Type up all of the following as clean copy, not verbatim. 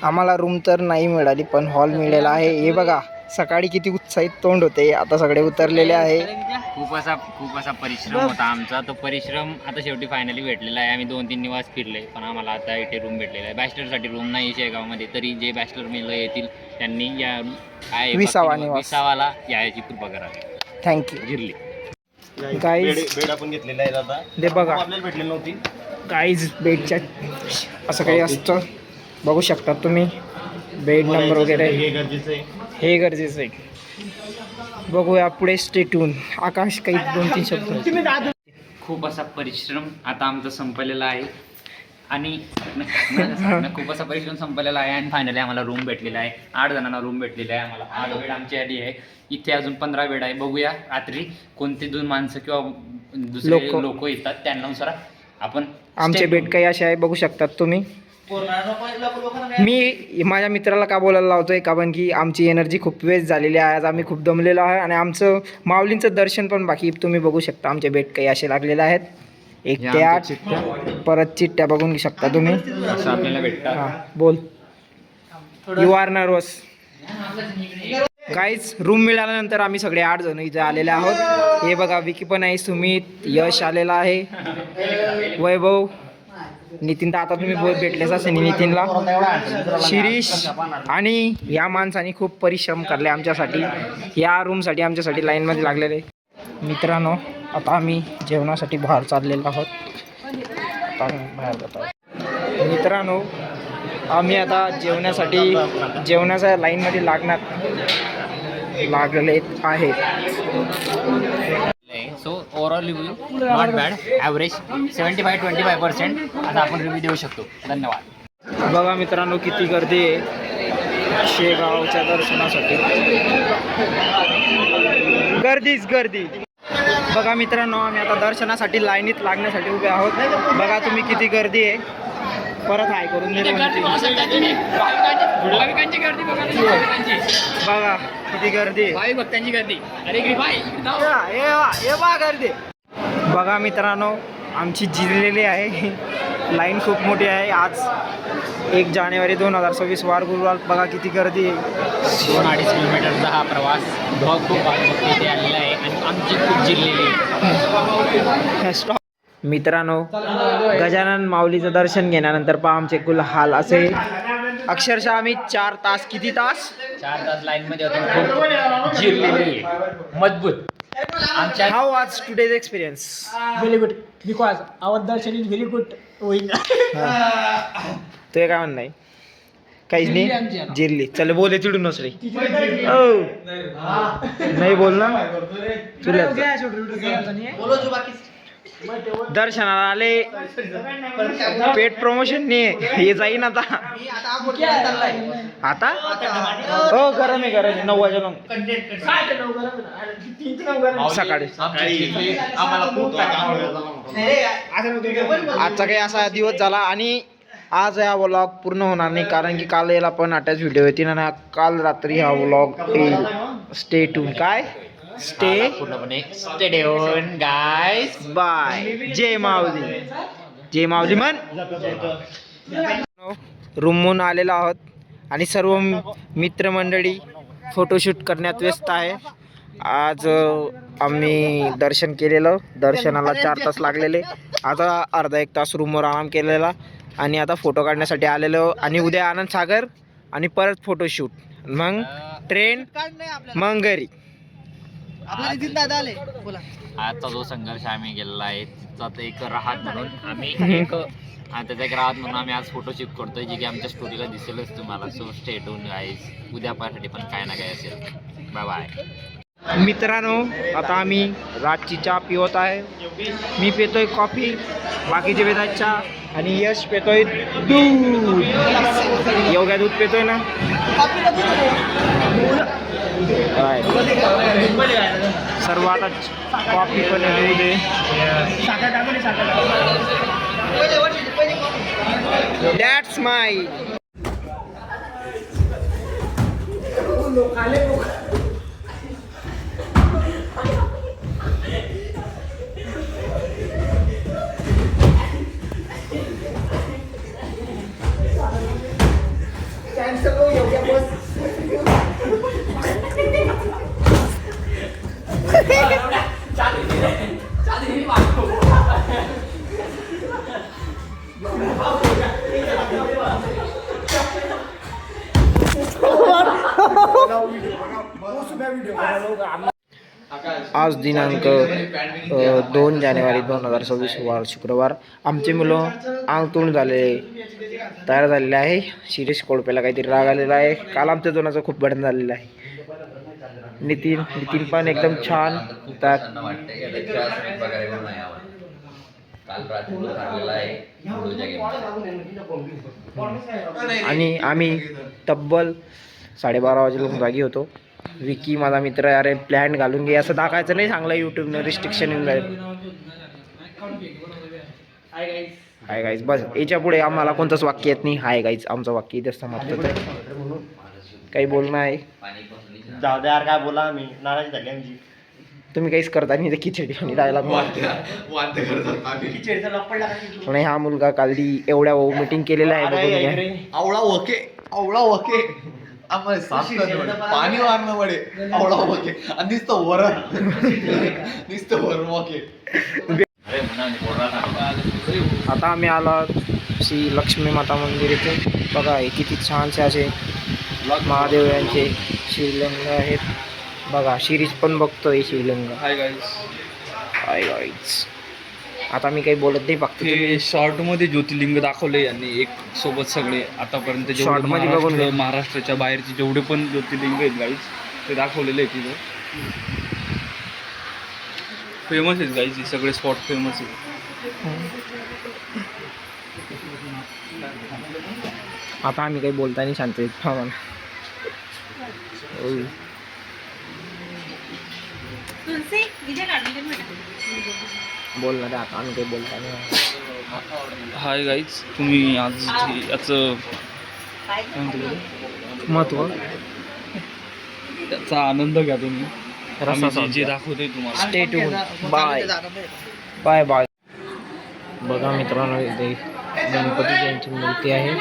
आम्हाला रूम तर नाही मिळाली पण हॉल मिळालेला आहे. हे बघा सकाळी किती उत्साहित तोंड होते, आता सगळे उतरलेले आहे. खूप असा परिश्रम होता आमचा. तो परिश्रम आता शेवटी फायनली भेटलेला आहे. आम्ही 2-3 निवास फिरले पण आम्हाला आता इथे रूम भेटलेला आहे. बॅचलरसाठी रूम नाही शेगावमध्ये, तरी जे बॅचलर मिळलं येतील त्यांनी या काय विसावाला यायची कृपा करावी. थँक्यू. जिरली गाईज बेड आपण घेतलेला आहे दादा, ते बघा आपल्याला भेटलेली नव्हती. गाईज बेडच्या असं काही असतं, बघू शकता तुम्ही. बेड नंबर वगैरे हे गरजेचं आहे. हे गरजेचं आहे. बघूया पुढे स्टे ट्यून. आकाश काही 2-3 शब्द. खूप असा परिश्रम आता आमचा संपलेला आहे आणि खूप असा परिश्रम संपलेला आहे आणि फायनली आम्हाला रूम भेटलेला आहे. 8 जणांना रूम भेटलेला आहे. आम्हाला 8 बेड आमच्यासाठी आहे. इथे अजून 15 बेड आहे. बघूया रात्री कोणते 2 माणसं किंवा दुसरे लोक येतात त्यानुसार आपण. आमचे बेड काही असे आहे, बघू शकतात तुम्ही. मी माझ्या मित्राला का बोलायला लावतोय, कारण की आमची एनर्जी खूप वेस्ट झालेली आहे. आज आम्ही खूप दमलेलो आहे आणि आमचं माऊलींचं दर्शन पण बाकी. तुम्ही बघू शकता आमचे बेड काही असे लागलेले आहेत. 1 ते 8 परत चिठ्ठ्या बघून घेऊ शकता तुम्ही. आपल्याला भेटतात. हां बोल. You are nervous. काहीच रूम मिळाल्यानंतर आम्ही सगळे 8 जण इथे आलेले आहोत. हे बघा विकी पण आहे, सुमित, यश आलेला आहे, वैभव, नितीन. तर आता तुम्ही भेटलेच असेल नितीनला, शिरीष. आणि या माणसाने खूप परिश्रम करले आमच्यासाठी, या रूमसाठी आमच्यासाठी लाईनमध्ये लागलेले. मित्रांनो आता आम्ही जेवणासाठी बाहेर चाललेलो आहोत. बाहेर जात आहोत मित्रांनो. आम्ही आता जेवणाच्या लाईनमध्ये लागलेले आहेत. So overall review not bad, average 75-25%. आता आपण रिव्ह्यू देऊ शकतो. धन्यवाद. बघा मित्रांनो किती गर्दी आहे शेगावच्या दर्शनासाठी. गर्दीच गर्दी. बघा मित्रांनो आम्ही आता दर्शनासाठी लाईनीत लागण्यासाठी उभे आहोत. बघा तुम्ही किती गर्दी आहे. परत हाय करून बघा किती गर्दी आहे. भक्तांची गर्दी. अरे गर्दी. बघा मित्रांनो आमची जिरलेली आहे. लाईन खूप मोठी आहे. आज 1 जानेवारी 2026 वार गुरुवार. बघा किती गर्दी आहे. 2-2.5 किलोमीटरचा हा प्रवास खूप इथे आलेला आहे आणि आमची खूप जिरलेली आहे. मित्रांनो गजानन माऊलीचं दर्शन घेण्यानंतर पहा आमचे कुल हाल असे. अक्षरशः आम्ही 4 तास, किती तास? 4 तास लाईनमध्ये होतो. खूप जिरलेली आहे, मजबूत. आमच्या हाऊ वाज today's experience? Very good, because our darshan is very good. ते काय म्हणणं नाही, काहीच नाही. जिरली. चल बोले चिडू नसरे. नाही बोल ना तुला. दर्शनाला आले, पेट प्रमोशन नाही हे जाईन आता. आता हो गरम आहे 9 वाजेला सकाळी. आजचा काही असा दिवस झाला आणि आज हा व्लॉग पूर्ण होणार नाही कारण की काल याला पण अटॅच व्हिडिओ येतील आणि काल रात्री हा व्लॉग येईल. Stay tune. काय स्टे पूर्णपणे स्टे ट्यून गाईज. बाय. जय माऊली. जय माऊली म्हण. रूमहून आलेलो आहोत आणि सर्व मित्रमंडळी फोटोशूट करण्यात व्यस्त आहे. आज आम्ही दर्शन केलेलं. दर्शनाला 4 तास लागलेले. आता अर्धा 1 तास रूमवर आराम केलेला आणि आता फोटो काढण्यासाठी आलेलो. आणि उद्या आनंद सागर आणि परत फोटोशूट, मग ट्रेन, मग घरी. आजचा जो संघर्ष आम्ही गेलेला आहे त्याचा एक राहत म्हणून आम्ही त्याचा एक राहत म्हणून आम्ही आज फोटोशूट करतोय, जे की आमच्या स्टोरीला दिसेलच तुम्हाला. So stay tune guys. उद्या पाहण्यासाठी पण काय ना काय असेल. Bye bye. मित्रांनो आता आम्ही रातची चहा पिवत आहे. मी पितोय कॉफी, बाकीचे पितात चहा आणि यश पितोय दूध. योग्य दूध पितोय ना. सर्व आता कॉफी पण दूध आहे. दॅट्स माय. आज दिनांक 2 जानेवारी 2026 वार शुक्रवार. आमचे मुलं अंगतुंड तयार झालेले आहे. शिरीष कोळपेला काहीतरी राग आलेला आहे. काल आमच्या दोनाचं खूप भांडण झालेलं आहे. नितीन पण एकदम छान आणि आम्ही तब्बल 12:30 वाजेला जागी होतो. विकी माझा मित्र, अरे प्लॅन घालून घे असं दाखवायचं नाही, चांगलं यूट्यूबनं रिस्ट्रिक्शन येऊन जाईल. हाय गाईज, बस याच्या पुढे आम्हाला कोणतंच वाक्य येत नाही. हाय गाईज आमचं वाक्य इथेच समाप्त आहे. काही बोलणं आहे? जाऊ दे यार, काय बोला मी, नाराज झाली आमची. तुम्ही काहीच करता नाही, खिचडी आणि डायलॉग. आणि हा मुलगा कालदी एवढ्या मीटिंग केलेला आहे, बघून घ्या. आवळा ओके आम्हाला साफ करणं पाणी मारणं पडे आवळा ओके आणि नुसतं वरण ओके. आता आम्ही आलो श्री लक्ष्मी माता मंदिर इथे. बघा हे किती छानसे असे महादेव यांचे शिवलिंग आहेत. बघा शिरीष पण बघतोय शिवलिंग. हाय गाईज आता मी काही बोलत नाही, फक्त ते शॉर्ट मध्ये ज्योतिर्लिंग दाखवले यांनी एक सोबत सगळे आतापर्यंत जेवढे Short मध्ये बघून घे. महाराष्ट्राच्या बाहेरचे जेवढे पण ज्योतिर्लिंग आहेत गाईज ते दाखवलेले आहेत तिथे. फेमस आहेत गाईज, हे सगळे स्पॉट फेमस आहेत. आता आम्ही काही बोलता नाही, शांत बोलणार आहे. आता आम्ही काही बोलता नाही. हाय गाईज, तुम्ही आज याचं काय म्हणतो महत्व त्याचा आनंद घ्या तुम्ही. रसा आम्ही जे दाखवतोय तुम्हाला. Stay tune. Bye bye. बघा मित्रांनो, इथे गणपती यांची मूर्ती आहे.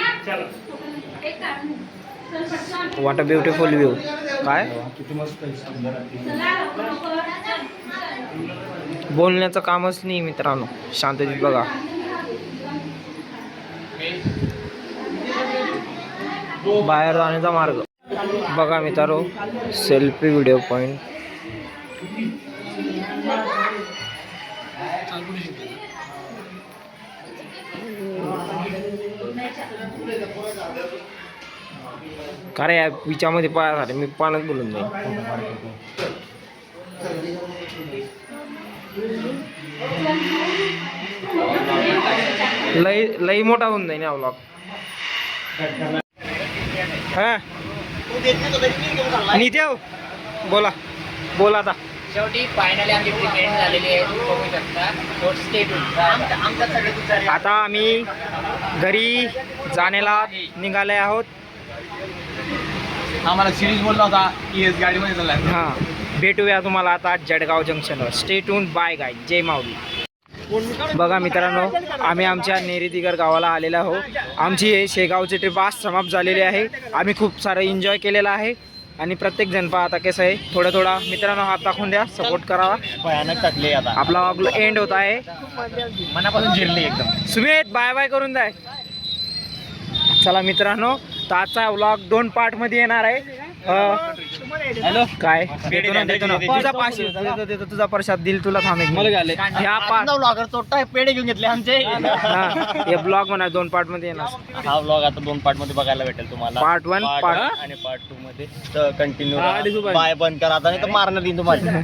What a beautiful view. काय बोलण्याचं कामच नाही मित्रांनो, शांततेत बघा. बाहेर जाण्याचा मार्ग बघा मित्रांनो, सेल्फी व्हिडिओ पॉइंट. का रे विचामध्ये पाया झाले, मी पानच बोलून जाईल. लई मोठा होऊन जाईल हा व्लॉग. हा नित्य बोला आता. शेवटी फायनली आमची ट्रीटमेंट झालेली आहे, तुम्ही बघू शकता. आता आम्ही घरी जाण्याला निघाले आहोत. आम्हाला सिरीज बोलला होता की गाडीमध्ये चालला. हां, भेटूया तुम्हाला आता जळगाव जंक्शनवर. Stay tune. बाय गाय. जय माऊली. बघा मित्रांनो, आम्ही आमच्या नेरीदिगर गावाला आलेलो आहोत. आमची हे शेगावची ट्रिप आज समाप्त झालेली आहे. आम्ही खूप सारं एन्जॉय केलेलं आहे आणि प्रत्येक जण पहा आता कसं आहे. थोडा मित्रांनो हात दाखवून द्या, सपोर्ट करावा. भयानक टाकले आता, आपला व्लॉग एंड होत आहे. मनापासून जिरली एकदम. सुमित बाय बाय करून द्या. चला मित्रांनो, तर आजचा व्लॉग 2 पार्टमध्ये येणार आहे. हॅलो काय देतो ना तुझा 500 देतो, तुझा प्रसाद दिल तुला. थांबे ह्या ब्लॉगर तोटा पेढे घेऊन घेतले आमचे. हे ब्लॉग म्हणा 2 पार्टमध्ये येणार. हा ब्लॉग आता 2 पार्ट मध्ये बघायला भेटेल तुम्हाला. पार्ट 1 आणि पार्ट 2 मध्ये कंटिन्यू बाय बंद करा आता, नाही तर मारणार देईन तुम्हाला.